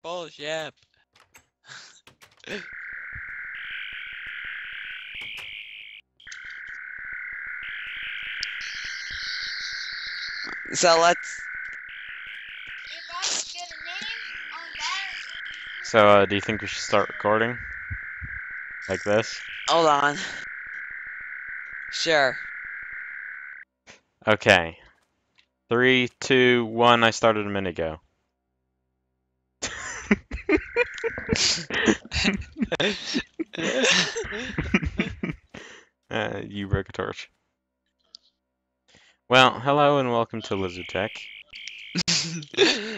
full ship. So let's. So, do you think we should start recording? Like this? Hold on. Sure. Okay. 3, 2, 1, I started a minute ago. You broke a torch. Well, hello and welcome to Lizard Tech.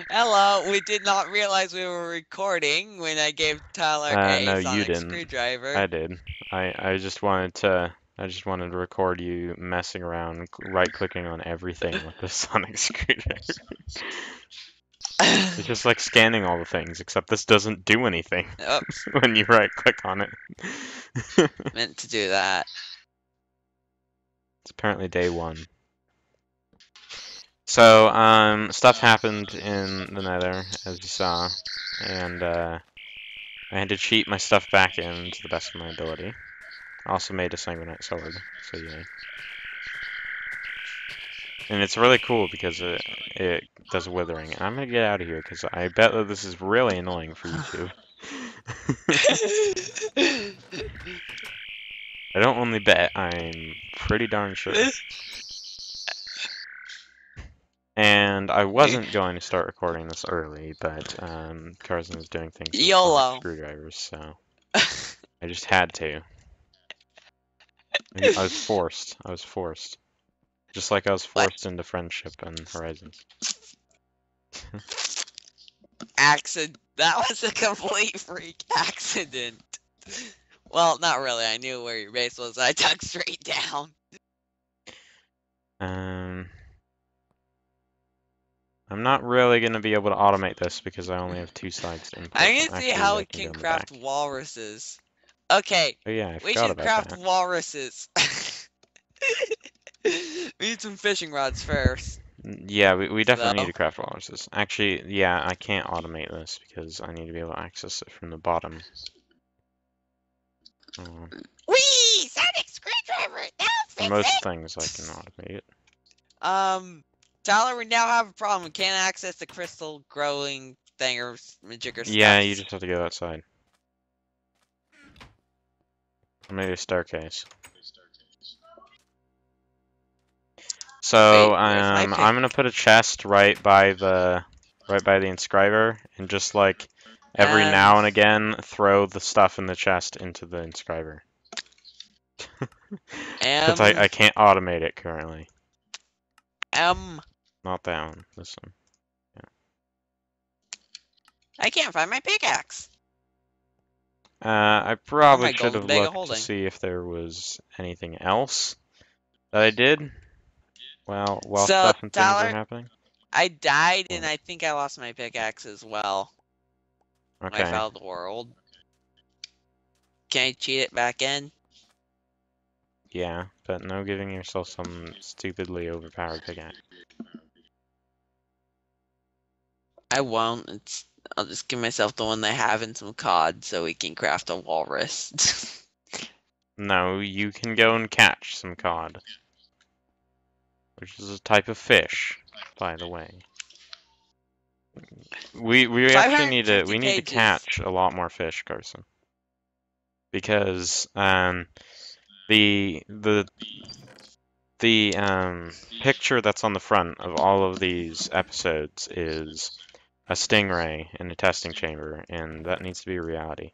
Hello, we did not realize we were recording when I gave Tyler a No, you sonic didn't. screwdriver. I did. I just wanted to record you messing around, right-clicking on everything with the sonic screwdriver. It's just like scanning all the things, except this doesn't do anything Oops, when you right-click on it. meant to do that. It's apparently day 1. So, stuff happened in the Nether, as you saw, and I had to cheat my stuff back in to the best of my ability. I also made a sanguinite sword, so yeah. And it's really cool because it does withering. And I'm gonna get out of here because I bet that this is really annoying for YouTube. I don't only bet, I'm pretty darn sure. And I wasn't going to start recording this early, but Carson was doing things with YOLO. screwdrivers, so I just had to. I was forced. I was forced. Just like I was forced into friendship and Horizons. Accident. That was a complete freak accident. Well, not really. I knew where your base was. I dug straight down. I'm not really going to be able to automate this because I only have 2 sides to import. I'm gonna see how we can craft walruses. Okay. Oh yeah, I We forgot should about craft that. walruses. We need some fishing rods first. Yeah, we definitely need to craft walruses. Actually, yeah, I can't automate this because I need to be able to access it from the bottom. Whee! Sonic screwdriver! Now For most things, I can automate it. Tyler, we now have a problem. We can't access the crystal growing thing or majigger stuff. Yeah, you just have to go outside. I made a staircase. So, I'm gonna put a chest right by the inscriber, and just like every now and again throw the stuff in the chest into the inscriber. Because I can't automate it currently. Not that one. This one. Yeah. I can't find my pickaxe. I probably should have looked to see if there was anything else that I did. Well, while stuff and things are happening. I died and I think I lost my pickaxe as well. Okay. I fell the world. Can I cheat it back in? Yeah, but no giving yourself some stupidly overpowered pickaxe. I won't. I'll just give myself the one I have and some cod so we can craft a walrus. No, you can go and catch some cod. Which is a type of fish, by the way. We actually need to catch a lot more fish, Carson. Because the picture that's on the front of all of these episodes is a stingray in a testing chamber, and that needs to be a reality.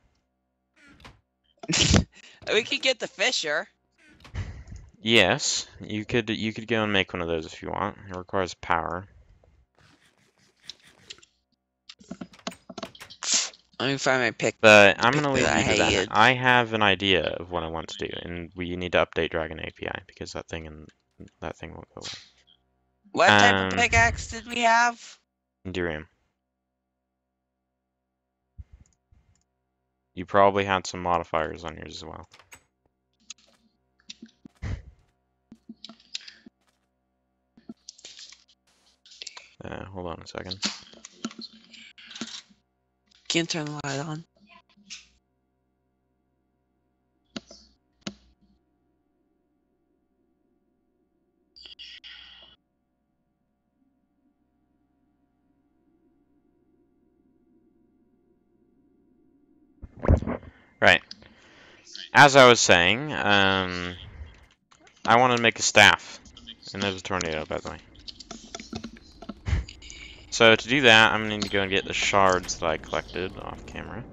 We could get the fisher. Yes, you could go and make one of those if you want. It requires power. Let me find my pick. But I'm gonna leave you to that. I have an idea of what I want to do, and we need to update Dragon API because that thing won't go away. What type of pickaxe did we have? Endurium. You probably had some modifiers on yours as well. Hold on a second. can't turn the light on. Right. As I was saying, I wanted to make a staff. And there's a tornado, by the way. So to do that, I'm going to need to go and get the shards that I collected off camera.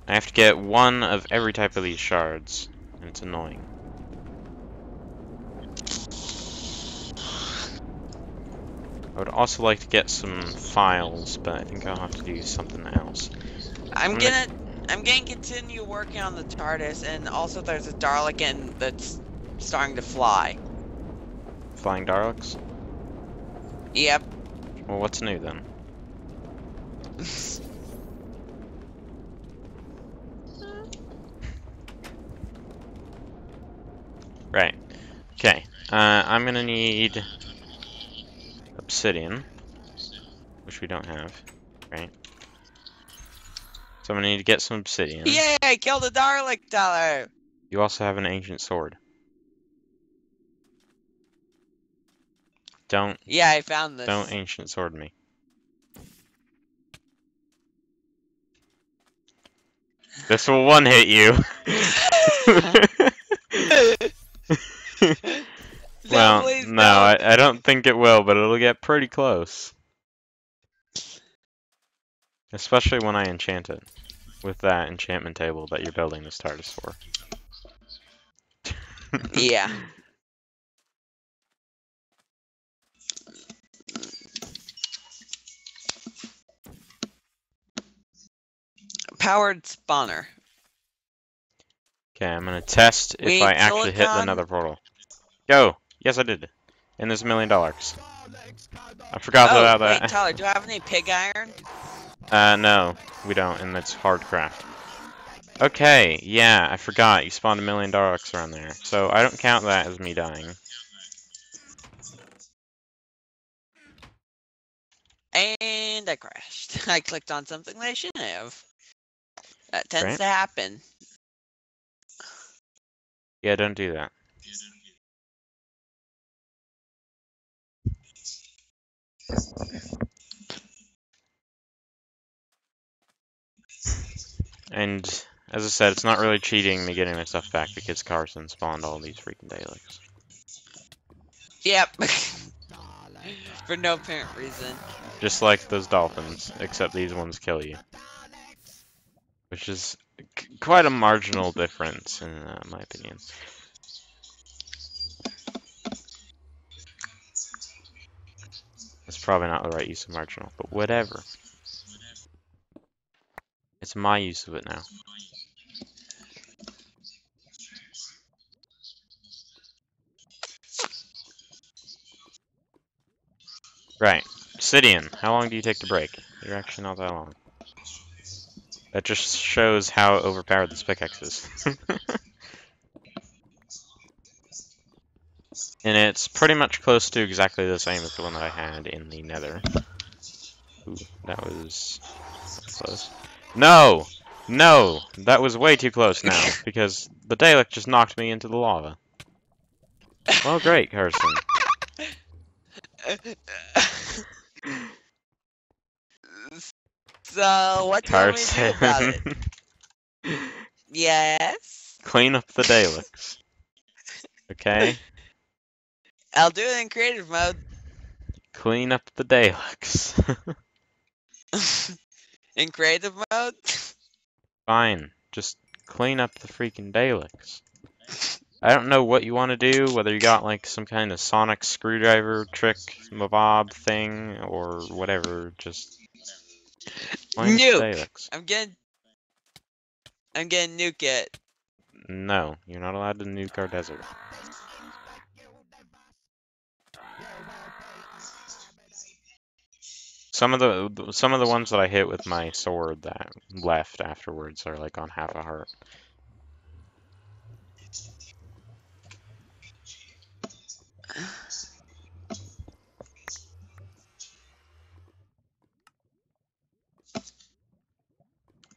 I have to get one of every type of these shards, and it's annoying. I would also like to get some files, but I think I'll have to do something else. I'm gonna continue working on the TARDIS, and also there's a Darlican that's starting to fly. Flying Daleks? Yep. Well, what's new then? Right. Okay. I'm gonna need obsidian, which we don't have. Right. So I'm gonna need to get some obsidian. Yay! I killed a Dalek dollar. You also have an ancient sword. Don't Yeah, I found this. Don't ancient sword me. This will one hit you. Well, no, I don't think it will, but it'll get pretty close. Especially when I enchant it with that enchantment table that you're building this TARDIS for. Yeah. Powered spawner. Okay, I'm gonna test if I actually hit the nether portal. Go! Yes, I did. And there's $1 million. I forgot about that. Wait, Tyler, do I have any pig iron? No, we don't, and it's hard craft. Okay, yeah, I forgot. You spawned $1 million around there. So I don't count that as me dying. And I crashed. I clicked on something that I shouldn't have. That tends to happen. Yeah, don't do that. And as I said, it's not really cheating me getting my stuff back because Carson spawned all these freaking Daleks. Yep. For no apparent reason. Just like those dolphins, except these ones kill you. Which is quite a marginal difference, in my opinion. It's probably not the right use of marginal, but whatever. It's my use of it now. Right. Obsidian, how long do you take to break? You're actually not that long. That just shows how overpowered this pickaxe is. And it's pretty much close to exactly the same as the one that I had in the nether. Ooh, that was close. No! No! That was way too close now, because the Dalek just knocked me into the lava. Well, great, Carson. So, what do you want me to do about it? Yes? Clean up the Daleks. Okay? I'll do it in creative mode. Clean up the Daleks. In creative mode? Fine. Just clean up the freaking Daleks. I don't know what you want to do, whether you got like some kind of sonic screwdriver trick, mabob thing, or whatever. Just clean up the Daleks. I'm getting nuke it. No, you're not allowed to nuke our desert. Some of the ones that I hit with my sword that left afterwards are like on half a heart.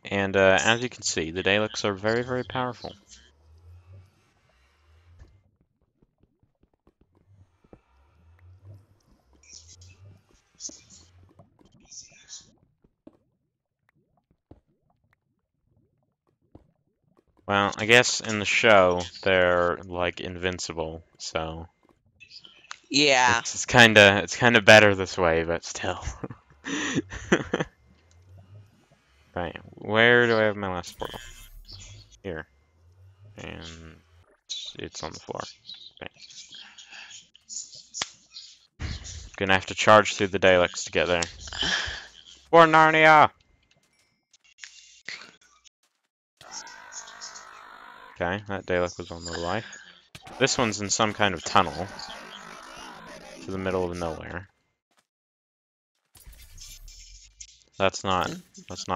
And as you can see, the Daleks are very, very powerful. Well, I guess in the show, they're, like, invincible, so... Yeah. It's kinda better this way, but still. Right, where do I have my last portal? Here. And it's on the floor. Right. Gonna have to charge through the Daleks to get there. For Narnia! Okay, that Dalek was on the life. This one's in some kind of tunnel to the middle of nowhere. That's not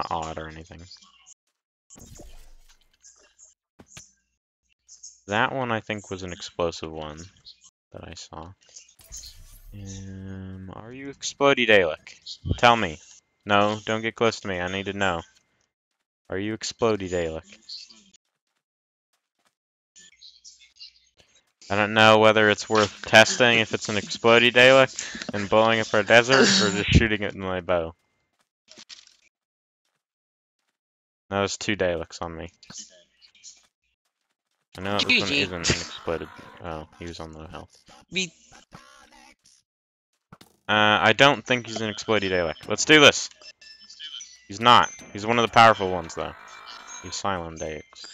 odd or anything. That one I think was an explosive one that I saw. Are you Explodey Dalek? Tell me. No, don't get close to me. I need to know. Are you Explodey Dalek? I don't know whether it's worth testing if it's an Explodey Dalek and blowing up our desert, or just shooting it in my bow. That was 2 Daleks on me. I know this one GG. isn't an exploded. Oh, he was on low health. Me. I don't think he's an Explodey Dalek. Let's do this! He's not. He's one of the powerful ones, though. He's Silent Daleks.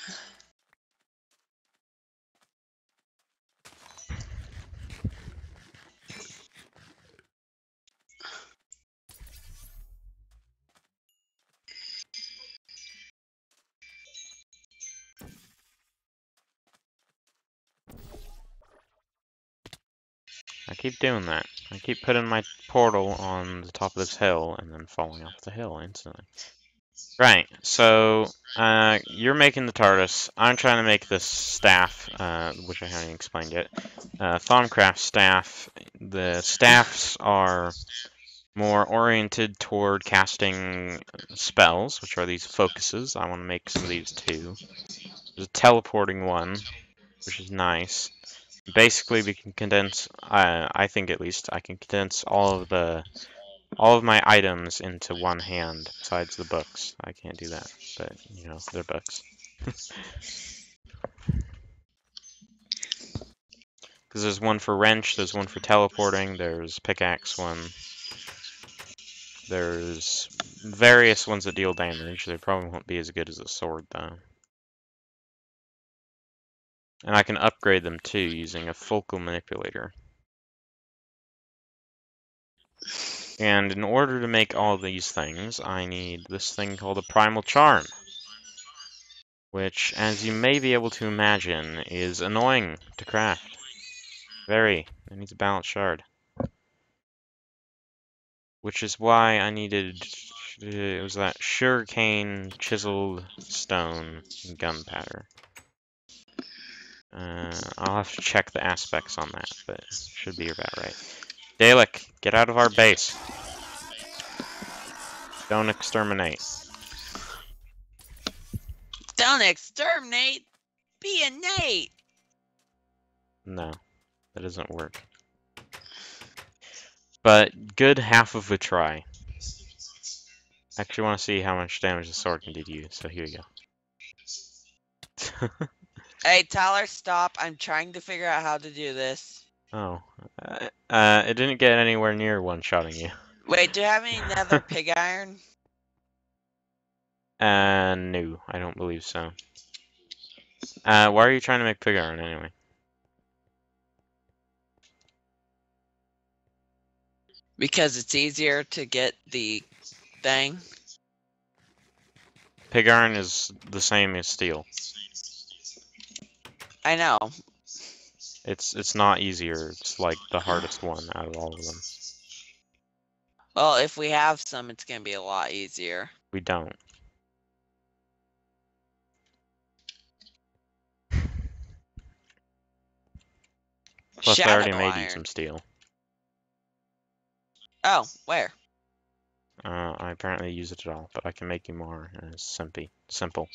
I keep doing that. I keep putting my portal on the top of this hill and then falling off the hill instantly. Right, so you're making the TARDIS. I'm trying to make this staff, which I haven't explained yet. Thaumcraft staff. The staffs are more oriented toward casting spells, which are these focuses. I want to make some of these too. There's a teleporting one, which is nice. Basically, we can condense, I think at least, I can condense all of my items into one hand, besides the books. I can't do that, but, you know, they're books. Because there's one for wrench, there's one for teleporting, there's pickaxe one. There's various ones that deal damage. They probably won't be as good as a sword, though. And I can upgrade them, too, using a focal manipulator. And in order to make all these things, I need this thing called a primal charm. Which, as you may be able to imagine, is annoying to craft. Very. It needs a balanced shard. Which is why I needed... It was that sugarcane, chiseled stone, and gunpowder. I'll have to check the aspects on that, but it should be about right. Dalek, get out of our base. Don't exterminate. Don't exterminate. Be a Nate. No, that doesn't work. But good half of a try. Actually want to see how much damage the sword can do to you, so here you go. Hey, Tyler, stop. I'm trying to figure out how to do this. Oh. It didn't get anywhere near one-shotting you. Wait, do you have any nether pig iron? No, I don't believe so. Why are you trying to make pig iron anyway? Because it's easier to get the thing. Pig iron is the same as steel. I know. It's not easier. It's like the hardest one out of all of them. Well, if we have some, it's going to be a lot easier. We don't. Plus, I already Shadow made you iron. some steel. Oh, where? I apparently use it at all, but I can make you more. It's simple.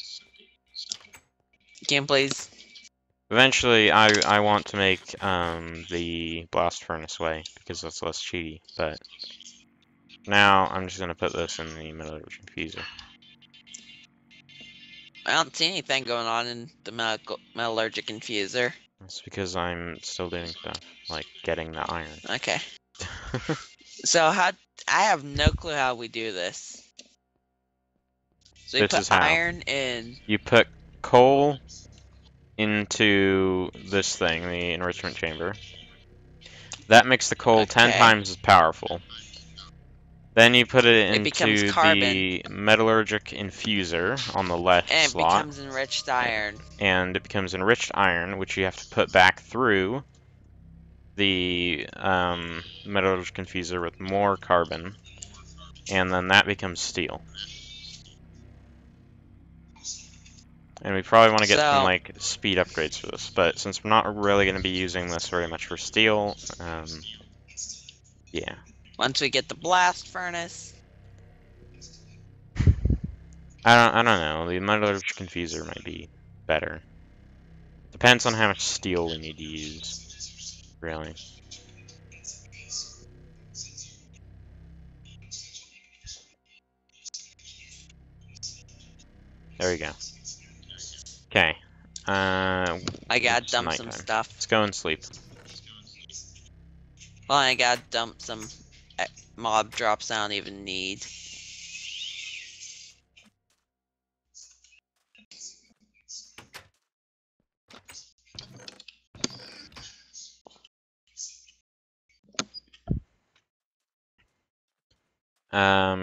Can you please? Eventually, I want to make the blast furnace way because that's less cheaty. But now I'm just gonna put this in the metallurgic infuser. I don't see anything going on in the metallurgic infuser. That's because I'm still doing stuff like getting the iron. Okay. So I have no clue how we do this. So we This put is how. iron in. You put coal into this thing, the enrichment chamber. That makes the coal 10 Okay. times as powerful. Then you put it It becomes into carbon. the metallurgic infuser on the left And it slot. becomes enriched iron. And it becomes enriched iron, which you have to put back through the metallurgic infuser with more carbon. And then that becomes steel. And we probably want to get some like speed upgrades for this, but since we're not really going to be using this very much for steel, yeah. Once we get the blast furnace. I don't know. The metallurgic infuser might be better. Depends on how much steel we need to use, really. There we go. Okay. I gotta It's dump some nighttime. stuff. Let's go and sleep. Well, I gotta dump some mob drops I don't even need.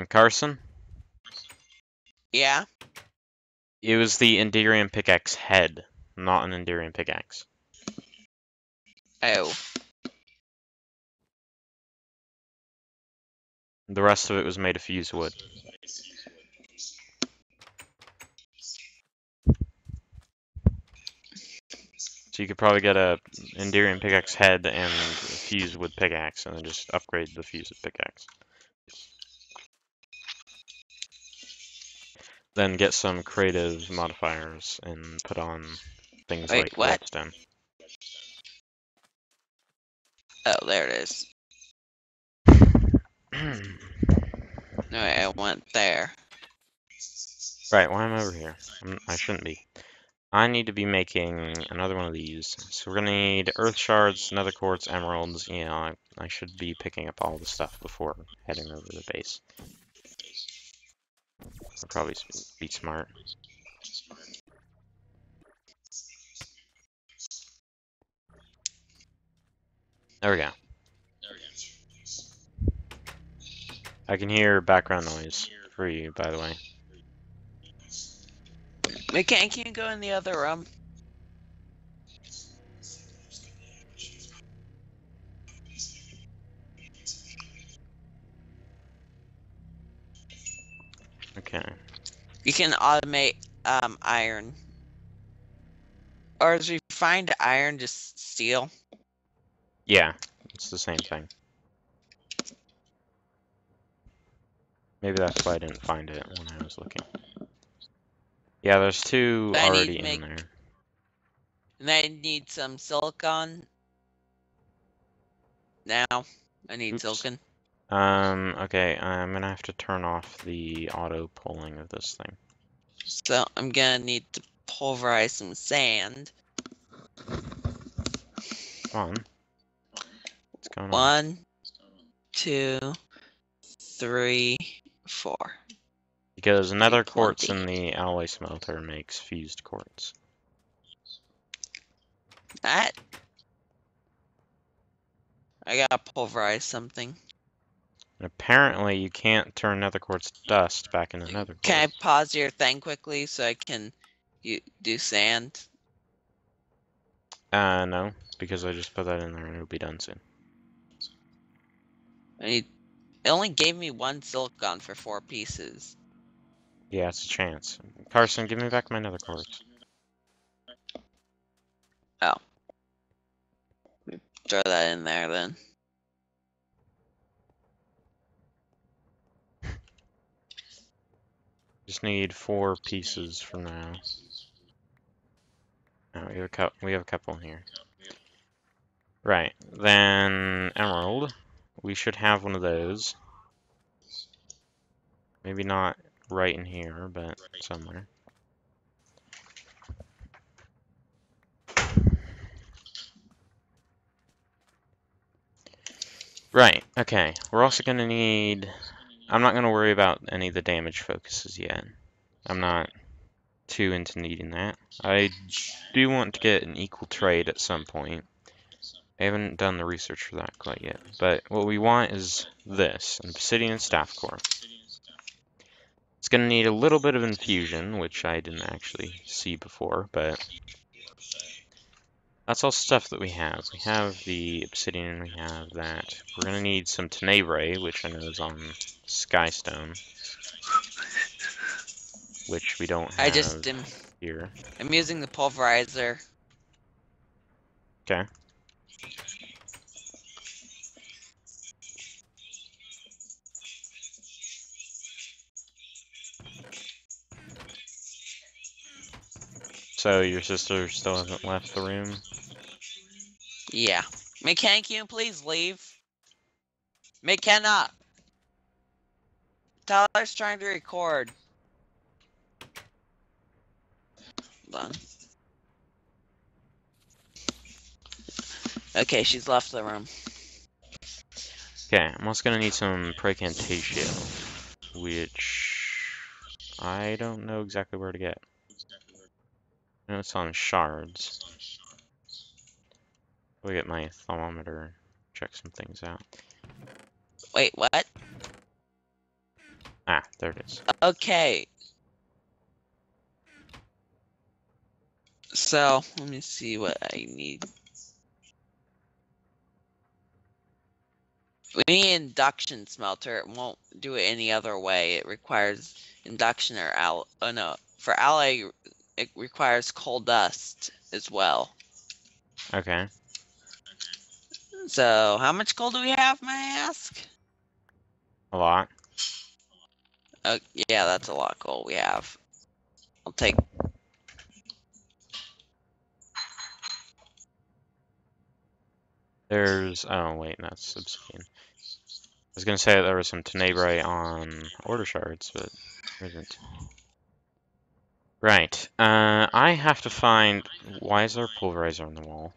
Carson? Yeah? It was the Enderium pickaxe head, not an Enderium pickaxe. Oh. The rest of it was made of fused wood. So you could probably get a Enderium pickaxe head and fused wood pickaxe, and then just upgrade the fused pickaxe. Then get some creative modifiers and put on things Wait, like what? redstone. Oh, there it is. No, I went there. Right, why am I over here? I shouldn't be. I need to be making another one of these. So we're gonna need earth shards, nether quartz, emeralds. Yeah, I should be picking up all the stuff before heading over to the base. I'll probably be smart. There we go. I can hear background noise for you, by the way. Can you go in the other room? Okay. You can automate iron. Or is refined iron just steel? Yeah, it's the same thing. Maybe that's why I didn't find it when I was looking. Yeah, there's two But already in there. And I need some silicon. Now, I need Oops. silicon. Okay, I'm gonna have to turn off the auto pulling of this thing. So I'm gonna need to pulverize some sand. Come on. What's going on? 1, 2, 3, 4. Because nether quartz in the alloy smelter makes fused quartz. That? I gotta pulverize something. And apparently you can't turn nether quartz dust back into nether quartz. Can I pause your thing quickly so I can do sand? No, because I just put that in there and it'll be done soon. It only gave me 1 silicon for 4 pieces. Yeah, it's a chance. Carson, give me back my nether quartz. Oh. Throw that in there then. Just need 4 pieces for now. Oh, we have a couple in here. Right, then emerald. We should have one of those. Maybe not right in here, but somewhere. Right, okay. We're also going to need... I'm not going to worry about any of the damage focuses yet. I'm not too into needing that. I do want to get an equal trade at some point. I haven't done the research for that quite yet. But what we want is this, an obsidian staff core. It's going to need a little bit of infusion, which I didn't actually see before, but that's all stuff that we have. We have the obsidian, we have that. We're going to need some tenebrae, which I know is on skystone, which we don't I have just am. here. I'm using the pulverizer. Okay. So your sister still hasn't left the room? Yeah. Mechanic, can you please leave? McKenna! Tyler's trying to record. Hold on. Okay, she's left the room. Okay, I'm also gonna need some precantatio, which I don't know exactly where to get. I know it's on shards. I'll get my thermometer, check some things out. Wait, what? Ah, there it is. Okay. So, let me see what I need. We need an induction smelter. It won't do it any other way. It requires induction or oh no. For alloy, it requires coal dust as well. Okay. So, how much coal do we have, may I ask? A lot. Yeah, that's a lot of coal we have. I'll take... There's... Oh, wait, that's obsidian. I was gonna say there was some tenebrae on order shards, but there isn't. Right. I have to find... Why is there a pulverizer on the wall?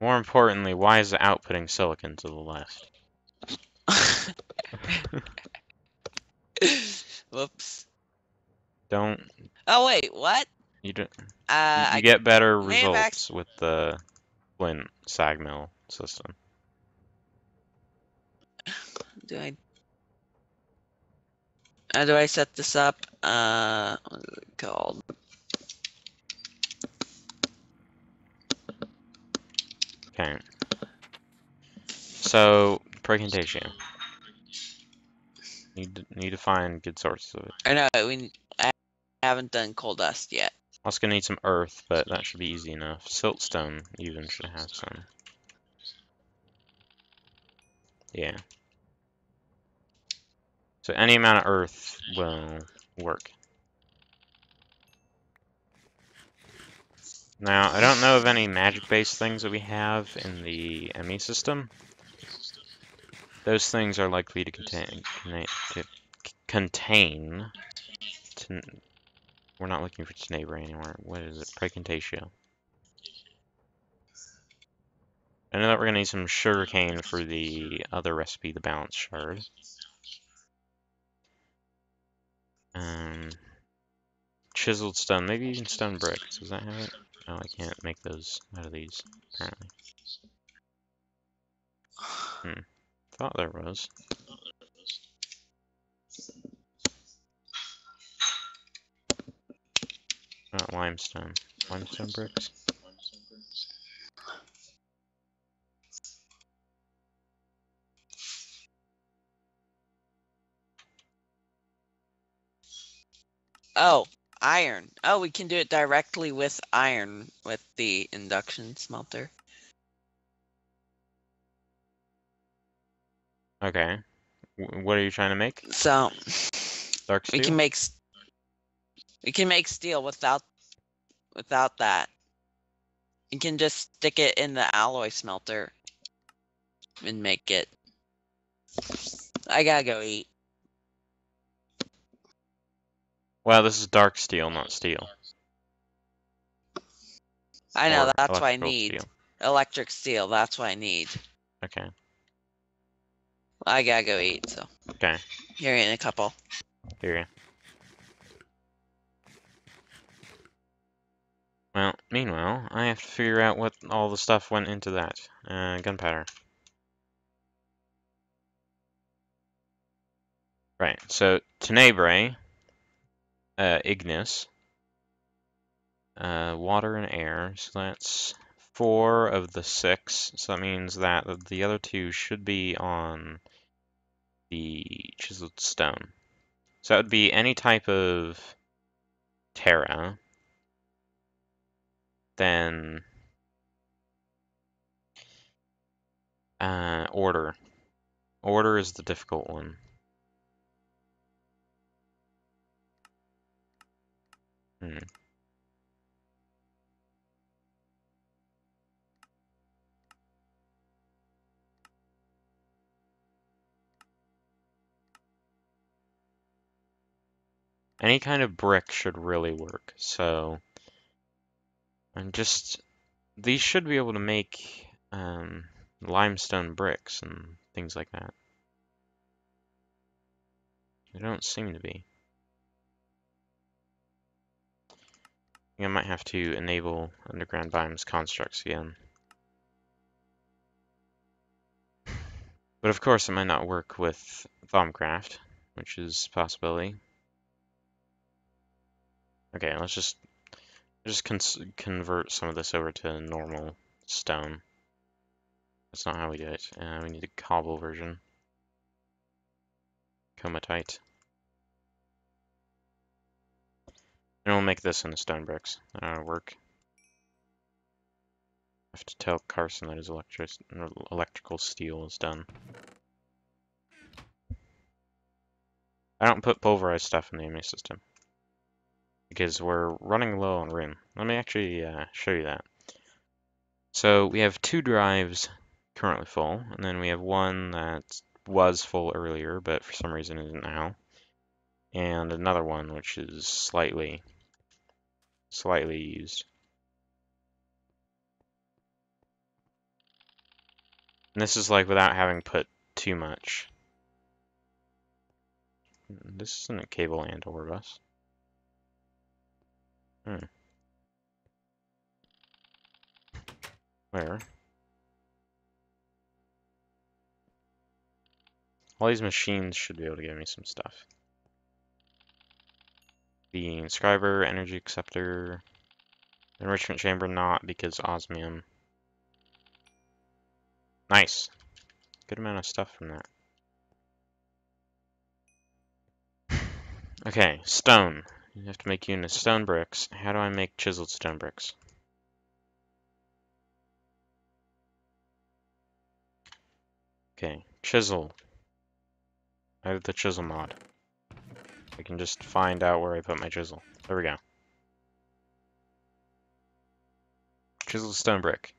More importantly, why is it outputting silicon to the left? Whoops. Don't... Oh, wait, what? You don't... I You get better may have results with the flint sag mill system. do I... How do I set this up? What is it called? Okay. So, precantatio. Need to find good sources of it. I know, I haven't done coal dust yet. Also gonna need some earth, but that should be easy enough. Siltstone even should have some. Yeah. So any amount of earth will work. Now, I don't know of any magic-based things that we have in the ME system. Those things are likely to contain we're not looking for tenebrae anymore. What is it? Precantatio. I know that we're gonna need some sugarcane for the other recipe, the balance shard. Chiseled stone, maybe even stone bricks. Does that have it? Oh, I can't make those out of these, apparently. Thought there was. Limestone. Limestone bricks? Oh, iron. Oh, we can do it directly with iron with the induction smelter. Okay. What are you trying to make? So Dark we steel? can make steel without that. You can just stick it in the alloy smelter and make it. I gotta go eat. Well, this is dark steel, not steel. I know, Or that's what I electrical need. steel. Electric steel, that's what I need. Okay. I gotta go eat, so. Okay. Here in a couple. Here you. Well, meanwhile, I have to figure out what all the stuff went into that. Gunpowder. Right, so tenebrae, ignis, water and air, so that's 4 of the 6, so that means that the other 2 should be on the chiseled stone. So that would be any type of Terra, then order. Order is the difficult one. Hmm. Any kind of brick should really work, so these should be able to make limestone bricks and things like that. They don't seem to be. I might have to enable underground biomes constructs again. But of course it might not work with Thaumcraft, which is a possibility. Okay, let's just convert some of this over to normal stone. That's not how we do it. We need a cobble version. Comatite. And we'll make this into stone bricks. That'll work. I have to tell Carson that his electrical steel is done. I don't put pulverized stuff in the enemy system because we're running low on room. Let me actually show you that. So we have 2 drives currently full, and then we have one that was full earlier, but for some reason isn't now, and another one which is slightly used. And this is like without having put too much. This isn't a cable and or bus. Where? All these machines should be able to give me some stuff. The inscriber, energy acceptor, enrichment chamber not because osmium. Nice. Good amount of stuff from that. Okay, stone. You have to make units stone bricks. How do I make chiseled stone bricks? Okay, chisel. I have the chisel mod. I can just find out where I put my chisel. There we go. Chiseled stone brick.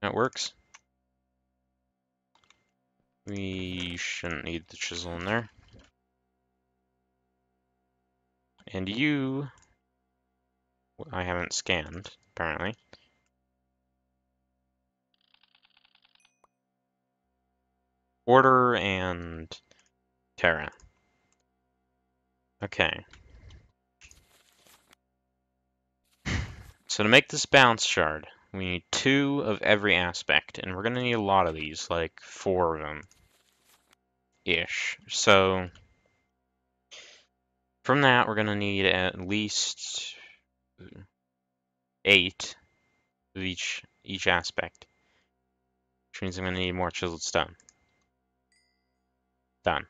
That works. We shouldn't need the chisel in there. And you, I haven't scanned, apparently. Order and Terra. Okay. So to make this bounce shard, we need 2 of every aspect, and we're going to need a lot of these, like 4 of them. Ish. So from that, we're going to need at least 8 of each aspect, which means I'm going to need more chiseled stone. Done.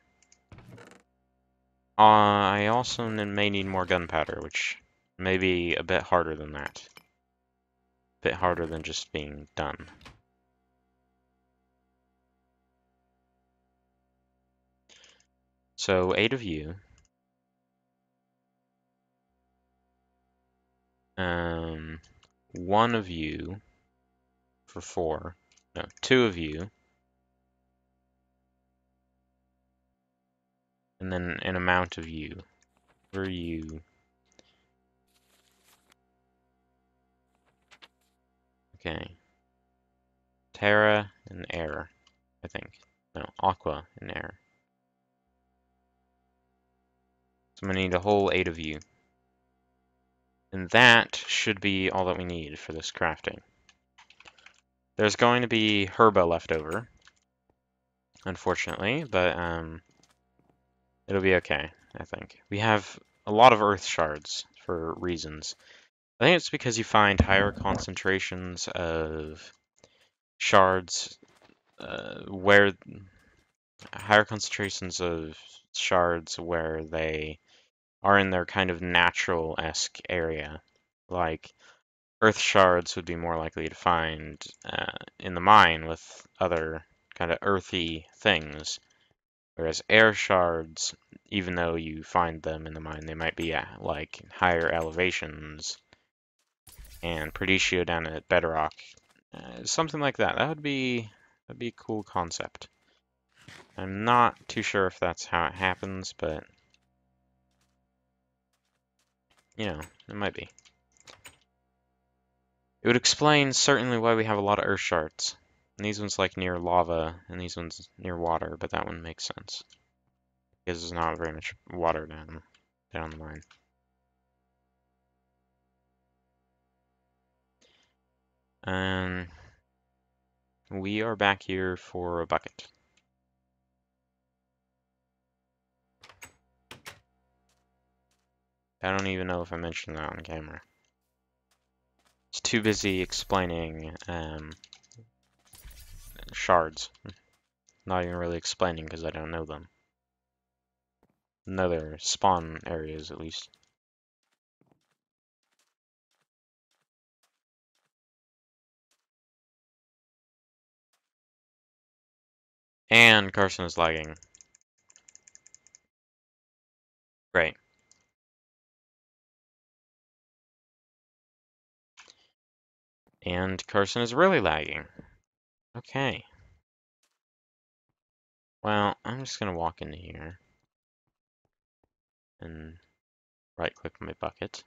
I also may need more gunpowder, which may be a bit harder than that. A bit harder than just being done. So 8 of you. One of you for 4. No, 2 of you. And then an amount of you. For you. Okay. Terra and air, I think. No, aqua and air. So I'm gonna need a whole 8 of you. And that should be all that we need for this crafting. There's going to be herba left over, unfortunately, but it'll be okay, I think. We have a lot of earth shards for reasons. I think it's because you find higher concentrations of shards where they are in their kind of natural-esque area. Like, earth shards would be more likely to find in the mine with other kind of earthy things, whereas air shards, even though you find them in the mine, they might be at like higher elevations and Perditio down at bedrock, something like that. That'd be a cool concept. I'm not too sure if that's how it happens, but you know, it might be. It would explain certainly why we have a lot of earth shards. And these ones like near lava, and these ones near water, but that one makes sense. Because there's not very much water down the mine. And we are back here for a bucket. I don't even know if I mentioned that on camera. It's too busy explaining shards. Not even really explaining because I don't know them. Another spawn areas at least. And Carson is lagging. Great. And Carson is really lagging. Okay. Well, I'm just gonna walk into here and right-click my bucket.